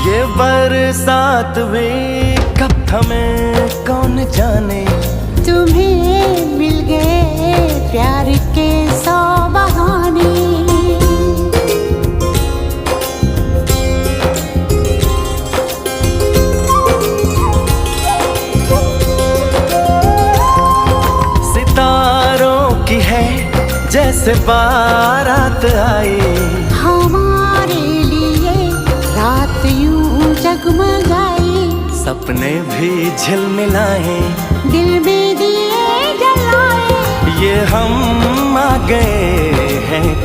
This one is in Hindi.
ये बरसात भी कब थमे कौन जाने, तुम्हें मिल गए प्यार के 100 बहाने। सितारों की है जैसे बारात आई, हमारे लिए रात यूं जगमगाई। सपने भी झिलमिलाए, दिल में दिए जलाए। ये हम आ गए हैं